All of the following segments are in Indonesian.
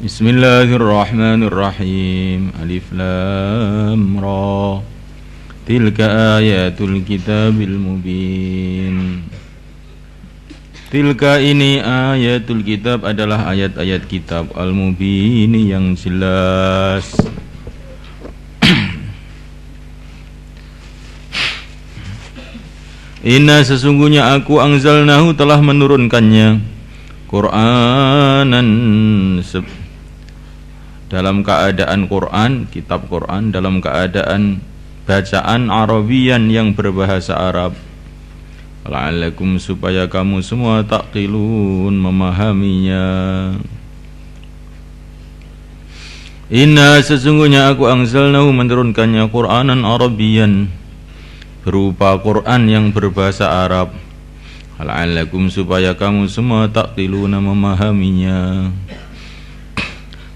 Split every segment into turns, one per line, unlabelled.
Bismillahirrahmanirrahim. Alif Lam Ra. Tilka ayatul kitabil mubin. Tilka ini ayatul kitab adalah ayat-ayat kitab al-mubin yang jelas. Inna sesungguhnya aku anzalnahu telah menurunkannya Qur'anan dalam keadaan Quran, kitab Quran dalam keadaan bacaan Arabian yang berbahasa Arab. La'allakum supaya kamu semua taqilun memahaminya. Inna sesungguhnya aku anzalnahu menurunkannya Qur'anan Arabian berupa Quran yang berbahasa Arab. La'allakum supaya kamu semua taqiluna memahaminya.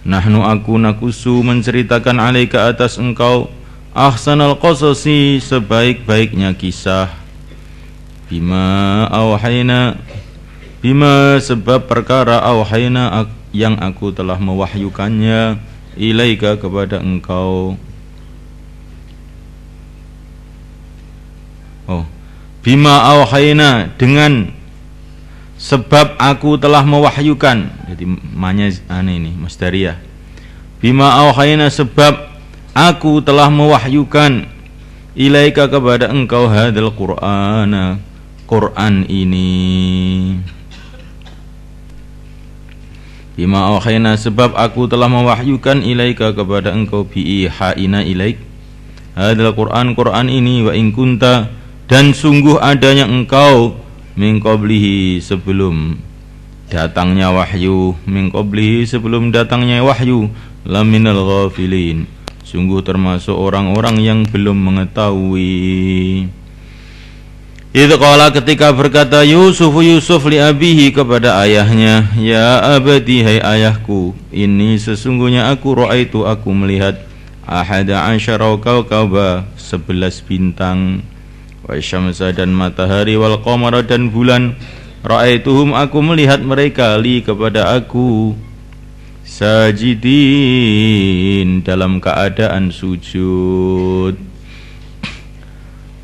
Nahnu aku nakusu menceritakan alaika atas engkau ahsanal qasasi sebaik-baiknya kisah. Bima awhayna bima sebab perkara awhayna yang aku telah mewahyukannya ilaika kepada engkau. Bima awhayna dengan sebab aku telah mewahyukan. Jadi manya ini masdariyah. Bima awhayna sebab aku telah mewahyukan ilaika kepada engkau hadal Qur'ana Quran ini. Bima awhayna sebab aku telah mewahyukan ilaika kepada engkau bi'ihaina ilaik hadal Quran ini wa in kunta dan sungguh adanya engkau min qablihi sebelum datangnya wahyu sebelum datangnya wahyu laminal ghafilin sungguh termasuk orang-orang yang belum mengetahui. Idh qala ketika berkata Yusuf li abihi kepada ayahnya, ya abadi hai ayahku, ini sesungguhnya aku ra'aitu aku melihat ahada asyara kaukaba 11 bintang wa syamsa dan matahari wal qamara dan bulan. Ra'aituhum aku melihat mereka li kepada aku sajidin dalam keadaan sujud.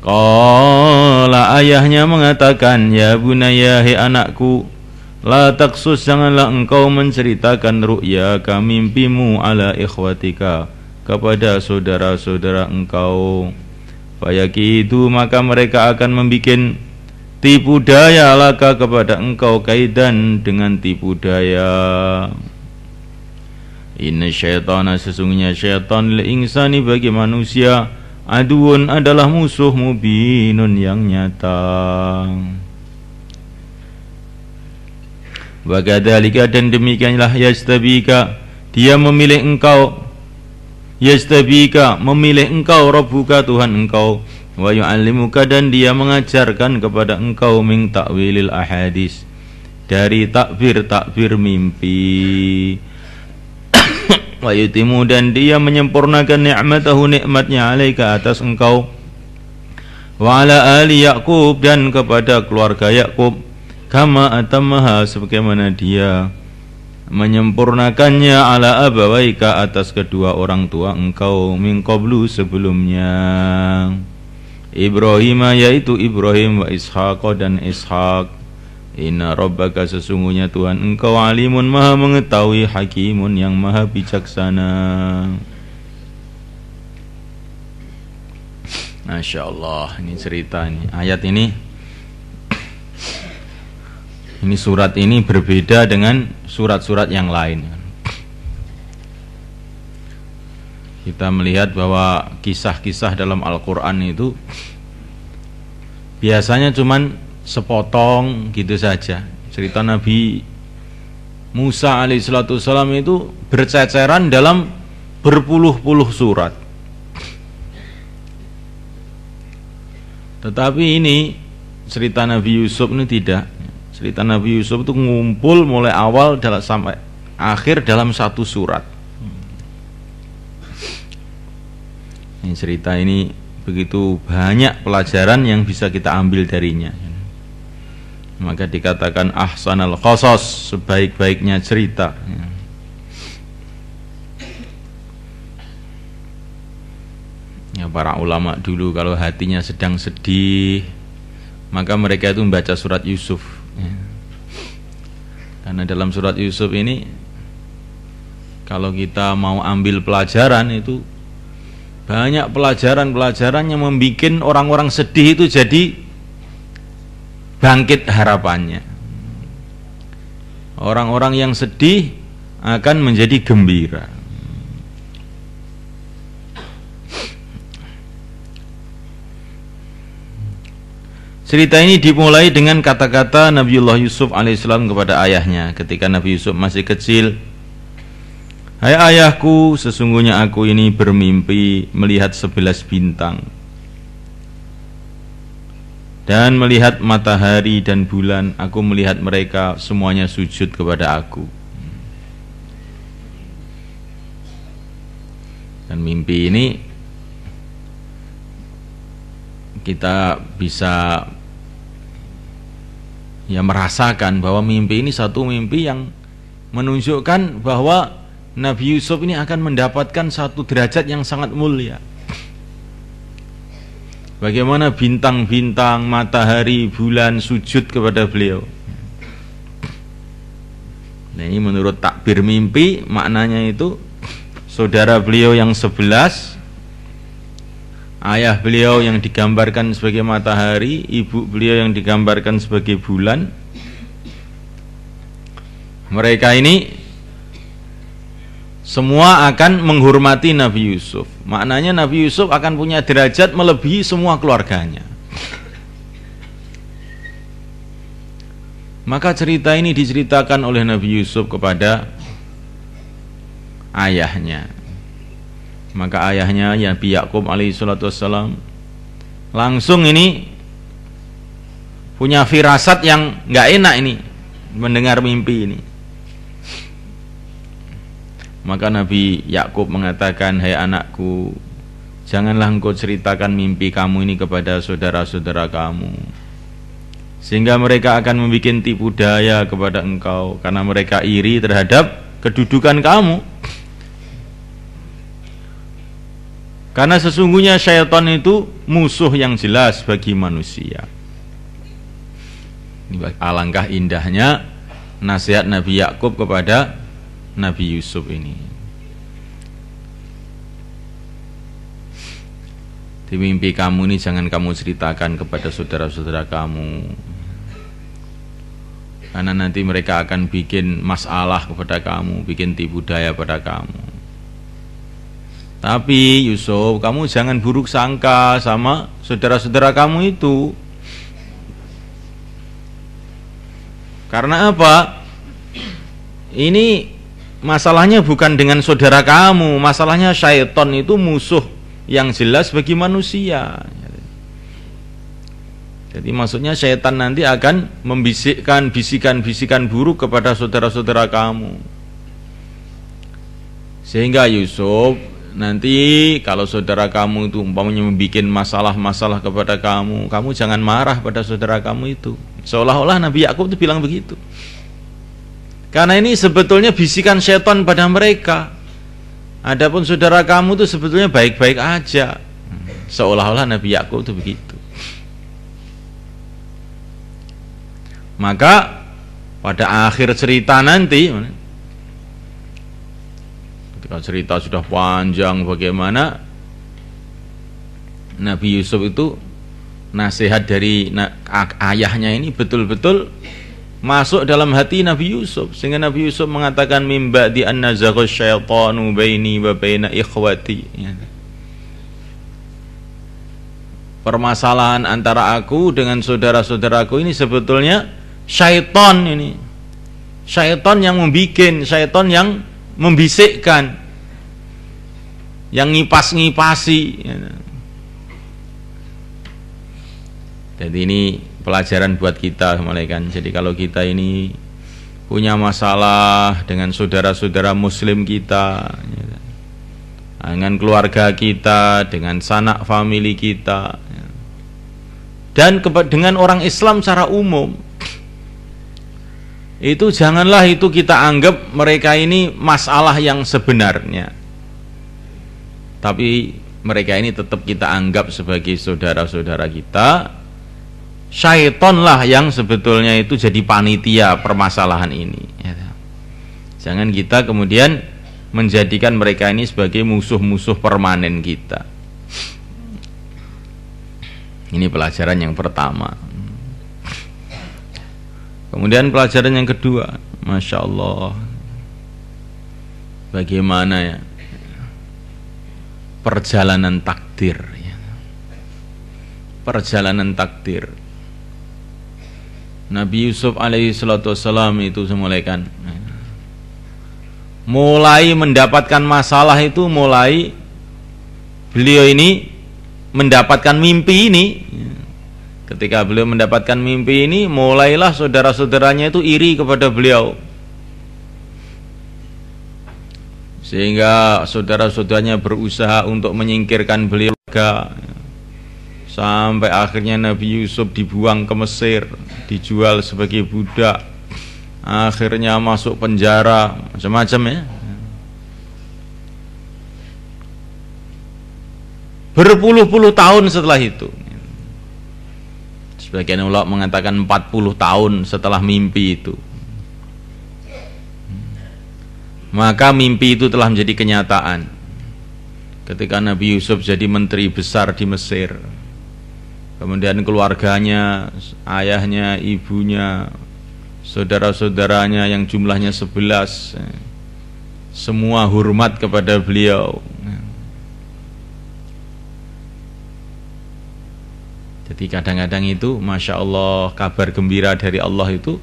Qala ayahnya mengatakan, ya bunayya hai anakku, la taqsus janganlah engkau menceritakan ru'yaka mimpimu ala ikhwatika kepada saudara-saudara engkau. Fayakidu maka mereka akan membikin tipu daya laka kepada engkau kaidan dengan tipu daya. Inna syaitana sesungguhnya syaitan lil insani bagi manusia aduun adalah musuh mubinun yang nyata. Wa kadzalika dan demikianlah yastabika dia memilih engkau memilih engkau Rabbuka Tuhan engkau wa yu'allimuka dan dia mengajarkan kepada engkau min ta'wilil ahadis dari takbir mimpi wa yutimu dan dia menyempurnakan ni'matahu nikmatnya alaika atas engkau wa ala ali Yaqub dan kepada keluarga Yaqub kama atammaha sebagaimana dia menyempurnakannya ala abawaika atas kedua orang tua engkau min qablu sebelumnya. Ibrahim yaitu Ibrahim wa Ishaq dan Ishaq. Inna rabbaka sesungguhnya Tuhan engkau alimun maha mengetahui hakimun yang maha bijaksana. Masya Allah, ini cerita ini ayat ini surat ini berbeda dengan surat-surat yang lain. Kita melihat bahwa kisah-kisah dalam Al-Quran itu biasanya cuman sepotong gitu saja. Cerita Nabi Musa alaihissalam itu berceceran dalam berpuluh-puluh surat. Tetapi ini cerita Nabi Yusuf ini tidak. Cerita Nabi Yusuf itu ngumpul mulai awal sampai akhir dalam satu surat. Ini cerita ini begitu banyak pelajaran yang bisa kita ambil darinya. Maka dikatakan ahsanal qasas, sebaik-baiknya cerita. Ya, para ulama dulu kalau hatinya sedang sedih, maka mereka itu membaca surat Yusuf. Ya. Karena dalam surat Yusuf ini, kalau kita mau ambil pelajaran itu banyak pelajaran-pelajaran yang membuat orang-orang sedih itu jadi bangkit harapannya. Orang-orang yang sedih akan menjadi gembira. Cerita ini dimulai dengan kata-kata Nabiullah Yusuf alaihissalam kepada ayahnya ketika Nabi Yusuf masih kecil. Hai ayahku, sesungguhnya aku ini bermimpi melihat 11 bintang dan melihat matahari dan bulan. Aku melihat mereka semuanya sujud kepada aku. Dan mimpi ini kita bisa merasakan bahwa mimpi ini satu mimpi yang menunjukkan bahwa Nabi Yusuf ini akan mendapatkan satu derajat yang sangat mulia. Bagaimana bintang-bintang, matahari, bulan sujud kepada beliau. Nah, ini menurut takbir mimpi, maknanya itu saudara beliau yang 11, ayah beliau yang digambarkan sebagai matahari, ibu beliau yang digambarkan sebagai bulan. Mereka ini semua akan menghormati Nabi Yusuf. Maknanya Nabi Yusuf akan punya derajat melebihi semua keluarganya. Maka cerita ini diceritakan oleh Nabi Yusuf kepada ayahnya. Maka ayahnya Nabi Yakub alaihissalatu wassalam langsung ini punya firasat yang nggak enak ini mendengar mimpi ini. Maka Nabi Yakub mengatakan, hai anakku, janganlah engkau ceritakan mimpi kamu ini kepada saudara-saudara kamu, sehingga mereka akan membuat tipu daya kepada engkau, karena mereka iri terhadap kedudukan kamu. Karena sesungguhnya syaitan itu musuh yang jelas bagi manusia. Alangkah indahnya nasihat Nabi Yakub kepada Nabi Yusuf ini. Di mimpi kamu ini jangan kamu ceritakan kepada saudara-saudara kamu, karena nanti mereka akan bikin masalah kepada kamu, bikin tipu daya pada kamu. Tapi Yusuf, kamu jangan buruk sangka sama saudara-saudara kamu itu. Karena apa? Ini masalahnya bukan dengan saudara kamu, masalahnya syaitan itu musuh yang jelas bagi manusia. Jadi maksudnya syaitan nanti akan membisikkan bisikan-bisikan buruk kepada saudara-saudara kamu. Sehingga Yusuf, nanti kalau saudara kamu itu umpamanya membuat masalah-masalah kepada kamu, kamu jangan marah pada saudara kamu itu. Seolah-olah Nabi Yakub itu bilang begitu. Karena ini sebetulnya bisikan syaitan pada mereka. Adapun saudara kamu itu sebetulnya baik-baik aja. Seolah-olah Nabi Yakub itu begitu. Maka pada akhir cerita nanti, ketika cerita sudah panjang bagaimana Nabi Yusuf itu, nasihat dari ayahnya ini betul-betul masuk dalam hati Nabi Yusuf, sehingga Nabi Yusuf mengatakan mimba di anna zagha syaitanu baini wa baina ikhwati. Permasalahan antara aku dengan saudara-saudaraku ini sebetulnya syaitan ini. Syaitan yang membikin, syaitan yang membisikkan, yang ngipas-ngipasi. Jadi ini pelajaran buat kita, malaikat. Jadi kalau kita ini punya masalah dengan saudara-saudara muslim kita, dengan keluarga kita, dengan sanak famili kita, dan dengan orang Islam secara umum, itu janganlah itu kita anggap mereka ini masalah yang sebenarnya. Tapi mereka ini tetap kita anggap sebagai saudara-saudara kita. Syaitonlah yang sebetulnya itu jadi panitia permasalahan ini. Jangan kita kemudian menjadikan mereka ini sebagai musuh-musuh permanen kita. Ini pelajaran yang pertama. Kemudian pelajaran yang kedua, Masya Allah, bagaimana ya perjalanan takdir ya. Perjalanan takdir Nabi Yusuf alaihi salatu wassalam itu semulaikan mulai mendapatkan masalah itu, mulai beliau ini mendapatkan mimpi ini. Ketika beliau mendapatkan mimpi ini, mulailah saudara-saudaranya itu iri kepada beliau, sehingga saudara-saudaranya berusaha untuk menyingkirkan beliau, sampai akhirnya Nabi Yusuf dibuang ke Mesir, dijual sebagai budak, akhirnya masuk penjara, macam-macam ya. Berpuluh-puluh tahun setelah itu, sebagian ulama mengatakan 40 tahun setelah mimpi itu, maka mimpi itu telah menjadi kenyataan. Ketika Nabi Yusuf jadi menteri besar di Mesir, kemudian keluarganya, ayahnya, ibunya, saudara-saudaranya yang jumlahnya 11, semua hormat kepada beliau. Jadi kadang-kadang itu Masya Allah, kabar gembira dari Allah itu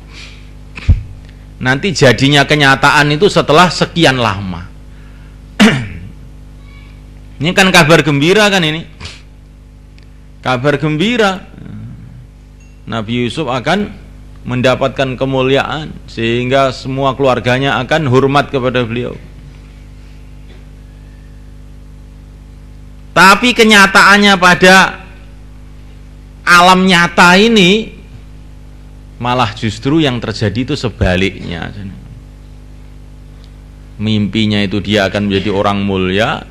nanti jadinya kenyataan itu setelah sekian lama. Ini kan kabar gembira kan ini, kabar gembira Nabi Yusuf akan mendapatkan kemuliaan, sehingga semua keluarganya akan hormat kepada beliau. Tapi kenyataannya pada alam nyata ini malah justru yang terjadi itu sebaliknya. Mimpinya itu dia akan menjadi orang mulia,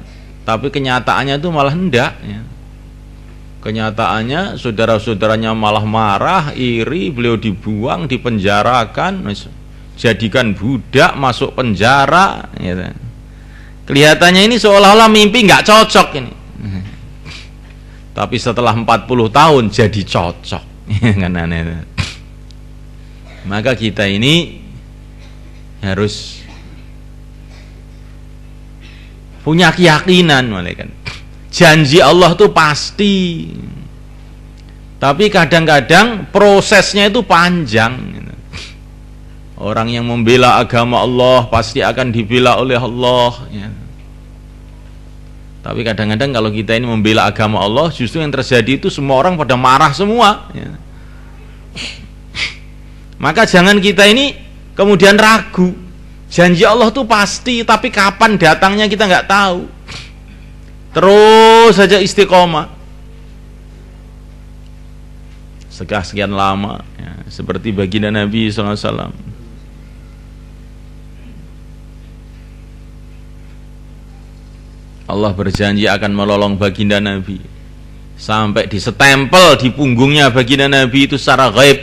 tapi kenyataannya itu malah hendak ya. Kenyataannya saudara-saudaranya malah marah, iri, beliau dibuang, dipenjarakan, jadikan budak, masuk penjara gitu. Kelihatannya ini seolah-olah mimpi nggak cocok ini. Tapi setelah 40 tahun jadi cocok. Kan aneh. Maka kita ini harus punya keyakinan, malaikat. Janji Allah itu pasti. Tapi kadang-kadang prosesnya itu panjang. Orang yang membela agama Allah pasti akan dibela oleh Allah ya. Tapi kadang-kadang kalau kita ini membela agama Allah, justru yang terjadi itu semua orang pada marah semua ya. Maka jangan kita ini kemudian ragu. Janji Allah itu pasti, tapi kapan datangnya kita nggak tahu. Terus saja istiqomah sekian lama ya, seperti baginda Nabi SAW. Allah berjanji akan menolong baginda Nabi sampai disetempel di punggungnya baginda Nabi itu secara gaib,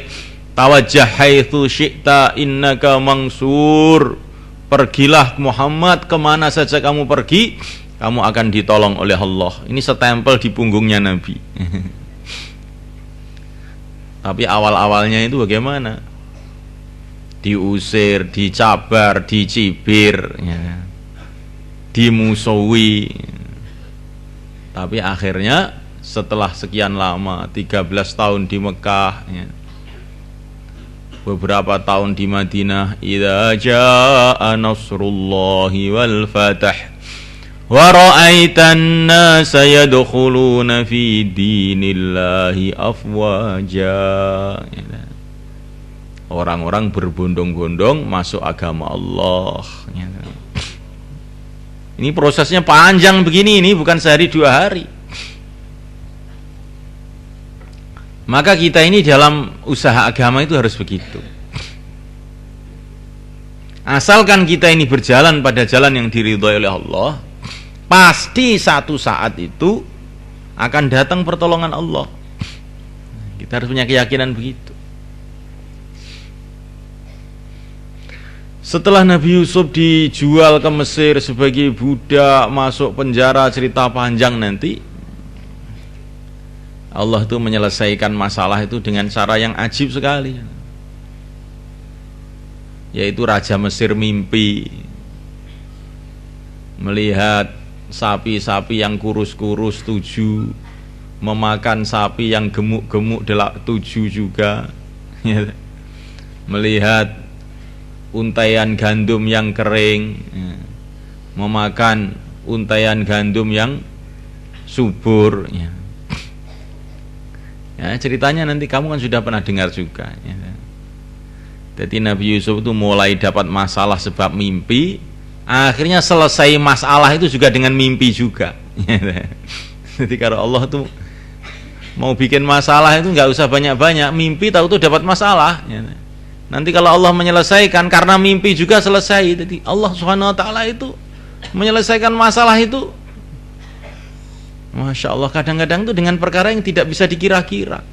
tawajjah haitsu syi'ta innaka mansur, pergilah Muhammad kemana saja kamu pergi, kamu akan ditolong oleh Allah. Ini setempel di punggungnya Nabi. Tapi awal-awalnya itu bagaimana? Diusir, dicabar, dicibir ya, dimusuhi. Tapi akhirnya setelah sekian lama, 13 tahun di Mekah ya, beberapa tahun di Madinah, idza jaa nasrullahi wal fath wa ra'aitan nasa yadkhuluna fi dinillahi afwaja. Orang-orang berbondong-bondong masuk agama Allah. Ini prosesnya panjang begini, ini bukan sehari dua hari. Maka kita ini dalam usaha agama itu harus begitu. Asalkan kita ini berjalan pada jalan yang diridhoi oleh Allah, pasti satu saat itu akan datang pertolongan Allah. Kita harus punya keyakinan begitu. Setelah Nabi Yusuf dijual ke Mesir sebagai budak, masuk penjara, cerita panjang nanti, Allah itu menyelesaikan masalah itu dengan cara yang ajib sekali. Yaitu Raja Mesir mimpi melihat sapi-sapi yang kurus-kurus 7 memakan sapi yang gemuk-gemuk 7 juga. Melihat untaian gandum yang kering memakan untaian gandum yang subur. Ya, ceritanya nanti kamu kan sudah pernah dengar juga. Jadi Nabi Yusuf itu mulai dapat masalah sebab mimpi, akhirnya selesai masalah itu juga dengan mimpi juga. Jadi kalau Allah tuh mau bikin masalah itu nggak usah banyak-banyak, mimpi tahu tuh dapat masalah. Nanti kalau Allah menyelesaikan karena mimpi juga selesai. Jadi Allah Subhanahu wa taala itu menyelesaikan masalah itu, Masya Allah, kadang-kadang itu dengan perkara yang tidak bisa dikira-kira.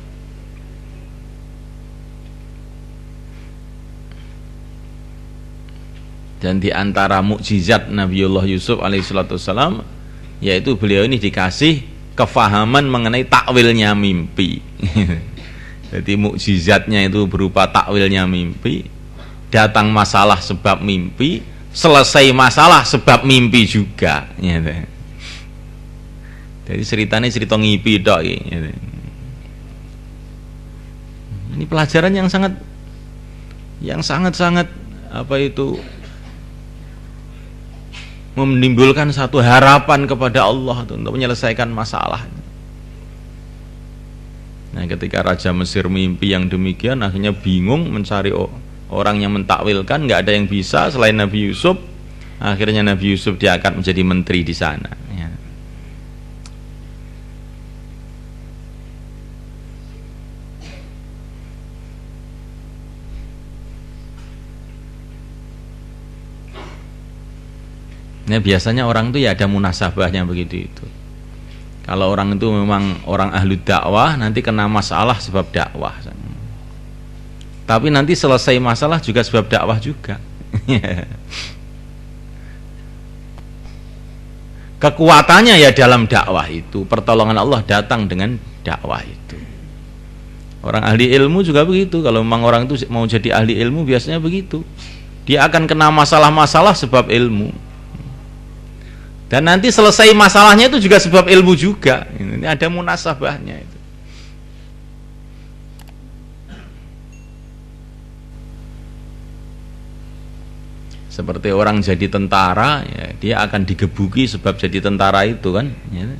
Dan di antara mukjizat Nabiullah Yusuf alaihissalam, yaitu beliau ini dikasih kefahaman mengenai takwilnya mimpi. Jadi mukjizatnya itu berupa takwilnya mimpi, datang masalah sebab mimpi, selesai masalah sebab mimpi juga. Jadi ceritanya cerita ngipi dok. Ini pelajaran yang sangat apa itu, menimbulkan satu harapan kepada Allah untuk menyelesaikan masalah. Nah, ketika Raja Mesir mimpi yang demikian, akhirnya bingung mencari orang yang mentakwilkan, nggak ada yang bisa selain Nabi Yusuf. Akhirnya Nabi Yusuf diangkat menjadi menteri di sana. Ya. Nah, biasanya orang itu ya ada munasabahnya begitu itu. Kalau orang itu memang orang ahlu dakwah, nanti kena masalah sebab dakwah. Tapi nanti selesai masalah juga sebab dakwah juga. Kekuatannya ya dalam dakwah itu, pertolongan Allah datang dengan dakwah itu. Orang ahli ilmu juga begitu. Kalau memang orang itu mau jadi ahli ilmu, biasanya begitu. Dia akan kena masalah-masalah sebab ilmu. Dan nanti selesai masalahnya itu juga sebab ilmu juga. Ini ada munasabahnya itu. Seperti orang jadi tentara, ya, dia akan digebuki sebab jadi tentara itu kan. Ya.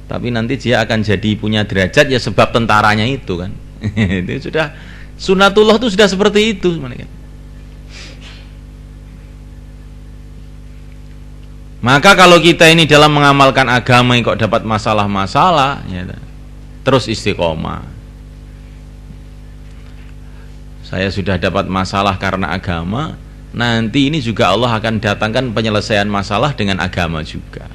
Tapi nanti dia akan jadi punya derajat ya sebab tentaranya itu kan. Itu sudah sunatullah itu sudah seperti itu. Maka kalau kita ini dalam mengamalkan agama kok dapat masalah-masalah, ya, terus istiqomah. Saya sudah dapat masalah karena agama, nanti ini juga Allah akan datangkan penyelesaian masalah dengan agama juga.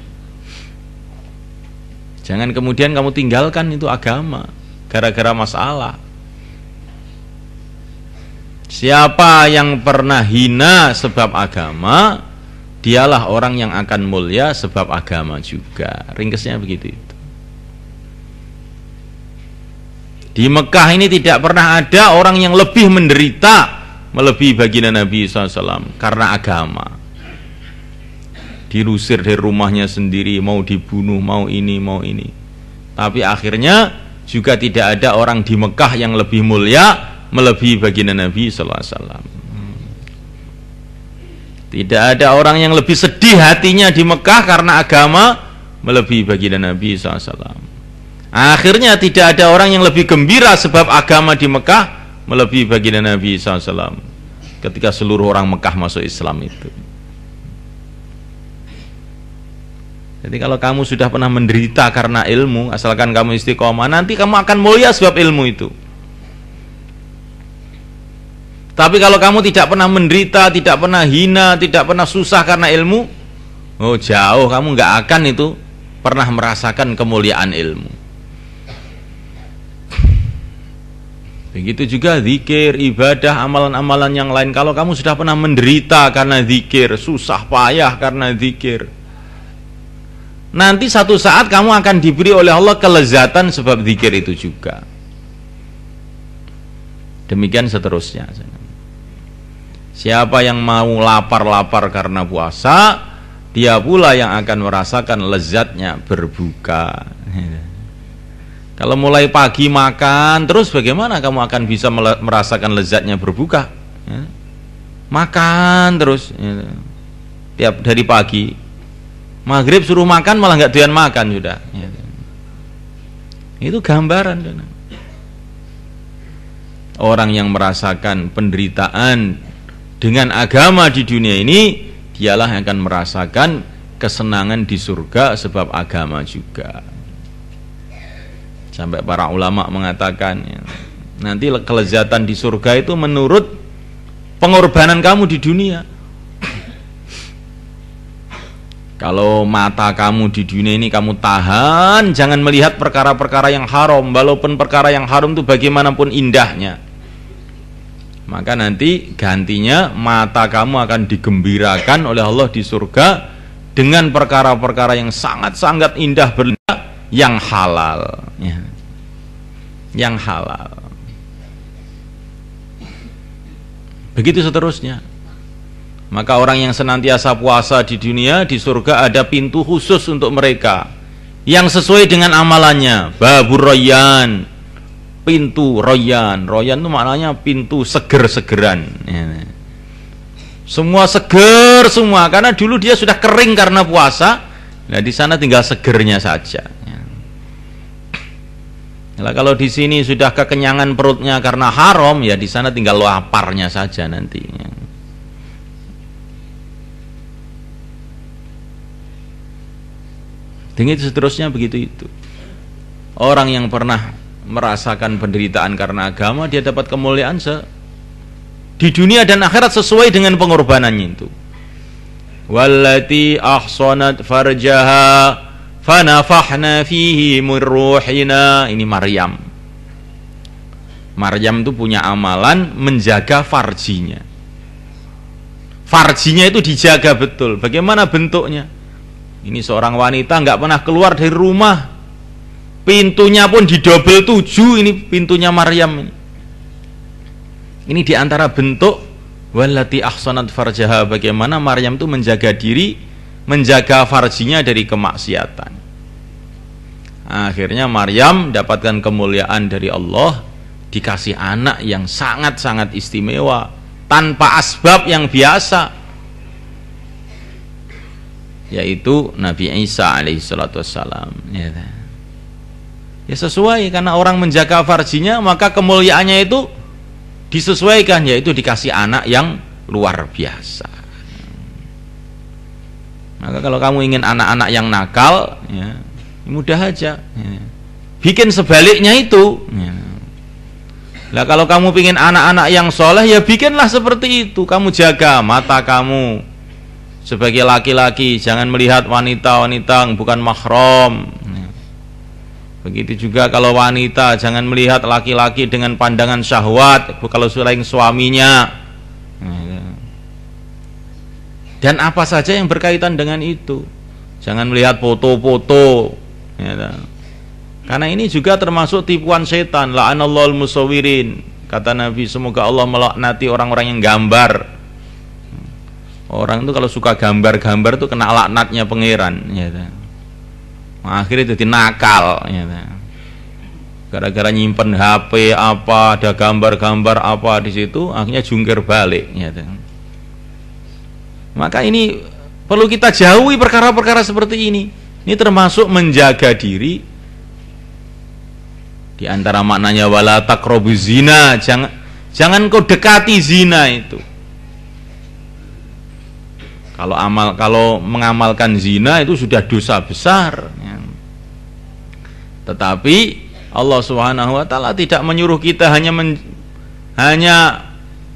Jangan kemudian kamu tinggalkan itu agama gara-gara masalah. Siapa yang pernah hina sebab agama, dialah orang yang akan mulia sebab agama juga. Ringkesnya begitu itu. Di Mekah ini tidak pernah ada orang yang lebih menderita melebihi baginda Nabi SAW karena agama. Diusir dari rumahnya sendiri, mau dibunuh, mau ini, mau ini. Tapi akhirnya juga tidak ada orang di Mekah yang lebih mulia melebihi baginda Nabi SAW. Tidak ada orang yang lebih sedih hatinya di Mekah karena agama melebihi baginda Nabi SAW. Akhirnya tidak ada orang yang lebih gembira sebab agama di Mekah melebihi baginda Nabi SAW ketika seluruh orang Mekah masuk Islam itu. Jadi kalau kamu sudah pernah menderita karena ilmu, asalkan kamu istiqomah, nanti kamu akan mulia sebab ilmu itu. Tapi kalau kamu tidak pernah menderita, tidak pernah hina, tidak pernah susah karena ilmu, Oh jauh, kamu nggak akan itu pernah merasakan kemuliaan ilmu. Begitu juga zikir, ibadah, amalan-amalan yang lain. Kalau kamu sudah pernah menderita karena zikir, susah payah karena zikir, nanti satu saat kamu akan diberi oleh Allah kelezatan sebab zikir itu juga. Demikian seterusnya. Siapa yang mau lapar-lapar karena puasa, dia pula yang akan merasakan lezatnya berbuka. Kalau mulai pagi makan terus, bagaimana kamu akan bisa merasakan lezatnya berbuka? Ya. Makan terus, ya. Tiap dari pagi, maghrib suruh makan malah nggak doyan makan sudah. Ya. Itu gambaran. Orang yang merasakan penderitaan dengan agama di dunia ini, dialah yang akan merasakan kesenangan di surga sebab agama juga. Sampai para ulama mengatakan, ya, nanti kelezatan di surga itu menurut pengorbanan kamu di dunia. Kalau mata kamu di dunia ini kamu tahan, jangan melihat perkara-perkara yang haram, walaupun perkara yang haram itu bagaimanapun indahnya, maka nanti gantinya mata kamu akan digembirakan oleh Allah di surga dengan perkara-perkara yang sangat-sangat indah yang halal, ya. Yang halal. Begitu seterusnya. Maka orang yang senantiasa puasa di dunia, di surga ada pintu khusus untuk mereka yang sesuai dengan amalannya. Babur Rayyan, pintu Rayyan. Rayyan itu maknanya pintu seger-segeran, ya. Semua seger semua, karena dulu dia sudah kering karena puasa. Nah di sana tinggal segernya saja. Nah, kalau di sini sudah kekenyangan perutnya karena haram, ya di sana tinggal laparnya saja nantinya. Dengan seterusnya begitu itu. Orang yang pernah merasakan penderitaan karena agama, dia dapat kemuliaan di dunia dan akhirat sesuai dengan pengorbanannya itu. Wallati ahsanat farjaha fanafahna fihi min ruhina. Ini Maryam. Maryam itu punya amalan menjaga farjinya. Farjinya itu dijaga betul. Bagaimana bentuknya? Ini seorang wanita nggak pernah keluar dari rumah. Pintunya pun didobel 7. Ini pintunya Maryam ini. Ini diantara bentuk wallati ahsanat farjaha, bagaimana Maryam itu menjaga diri, menjaga farjinya dari kemaksiatan. Akhirnya Maryam dapatkan kemuliaan dari Allah, dikasih anak yang sangat-sangat istimewa tanpa asbab yang biasa, yaitu Nabi Isa alaihissalatu wassalam. Ya sesuai, karena orang menjaga farjinya maka kemuliaannya itu disesuaikan, yaitu dikasih anak yang luar biasa. Maka kalau kamu ingin anak-anak yang nakal, ya, mudah aja, ya, bikin sebaliknya itu, ya. Nah kalau kamu ingin anak-anak yang soleh, ya bikinlah seperti itu. Kamu jaga mata kamu sebagai laki-laki, jangan melihat wanita-wanita yang bukan mahram, ya. Begitu juga kalau wanita, jangan melihat laki-laki dengan pandangan syahwat kalau selain suaminya, ya. Dan apa saja yang berkaitan dengan itu. Jangan melihat foto-foto, ya. Karena ini juga termasuk tipuan setan. La'anallahul musawwirin. Kata Nabi, semoga Allah melaknati orang-orang yang gambar. Orang itu kalau suka gambar-gambar itu kena laknatnya pangeran, ya. Akhirnya jadi nakal, ya. Gara-gara nyimpen HP apa, ada gambar-gambar apa di situ, akhirnya jungkir balik, ya. Maka ini perlu kita jauhi perkara-perkara seperti ini. Ini termasuk menjaga diri. Di antara maknanya wala taqrabuz zina, jangan kau dekati zina itu. Kalau mengamalkan zina itu sudah dosa besar, ya. Tetapi Allah Subhanahu wa taala tidak menyuruh kita hanya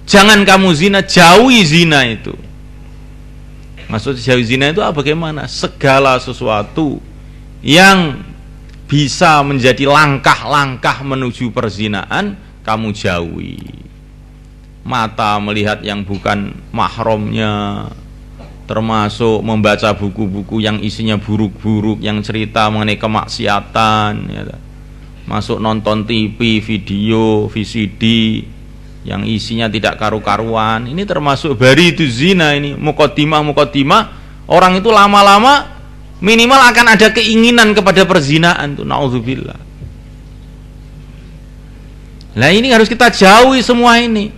jangan kamu zina, jauhi zina itu. Maksud jauh zina itu bagaimana? Segala sesuatu yang bisa menjadi langkah-langkah menuju perzinaan kamu jauhi. Mata melihat yang bukan mahramnya, termasuk membaca buku-buku yang isinya buruk-buruk, yang cerita mengenai kemaksiatan, ya. Masuk nonton TV, video, VCD yang isinya tidak karu-karuan, ini termasuk bari itu zina. Ini muqaddimah orang itu lama-lama minimal akan ada keinginan kepada perzinaan tuh, naudzubillah. Nah ini harus kita jauhi semua ini.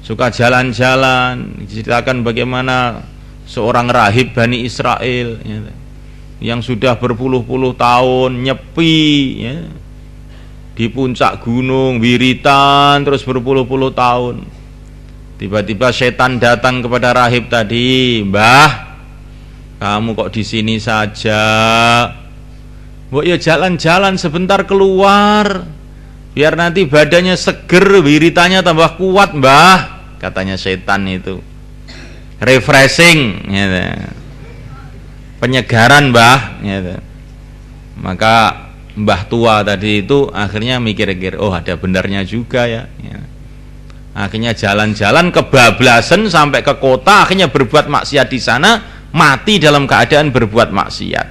Suka jalan-jalan, diceritakan bagaimana seorang rahib Bani Israel, ya, yang sudah berpuluh-puluh tahun nyepi, ya, di puncak gunung wiritan terus berpuluh-puluh tahun. Tiba-tiba setan datang kepada rahib tadi, "Mbah, kamu kok di sini saja? Mbok ya jalan-jalan sebentar keluar, biar nanti badannya seger, wiritannya tambah kuat, Mbah," katanya setan itu. Refreshing, ya. Penyegaran, Mbah, gitu. Maka Mbah tua tadi itu akhirnya mikir-mikir, oh ada benarnya juga ya. Akhirnya jalan-jalan kebablasan sampai ke kota, akhirnya berbuat maksiat di sana, mati dalam keadaan berbuat maksiat.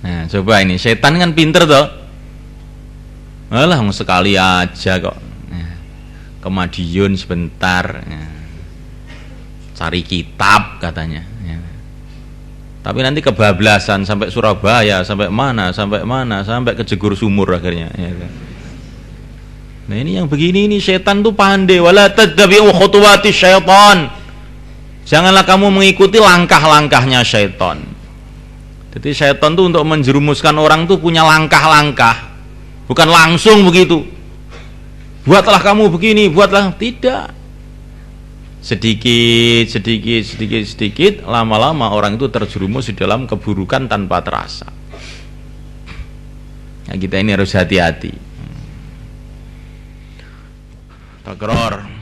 Nah, coba ini setan kan pinter toh. Alah, sekali aja kok. Ke Madiun sebentar, cari kitab katanya. Tapi nanti kebablasan sampai Surabaya, sampai mana, sampai ke Jegur Sumur akhirnya. Nah ini yang begini ini setan tuh pandai. Wala tattabi'u khutuwati syaitan. Janganlah kamu mengikuti langkah-langkahnya syaitan. Jadi syaitan tuh untuk menjerumuskan orang tuh punya langkah-langkah, bukan langsung begitu. Buatlah kamu begini, buatlah, tidak. Sedikit, lama-lama orang itu terjerumus di dalam keburukan tanpa terasa. Nah, kita ini harus hati-hati. Takror.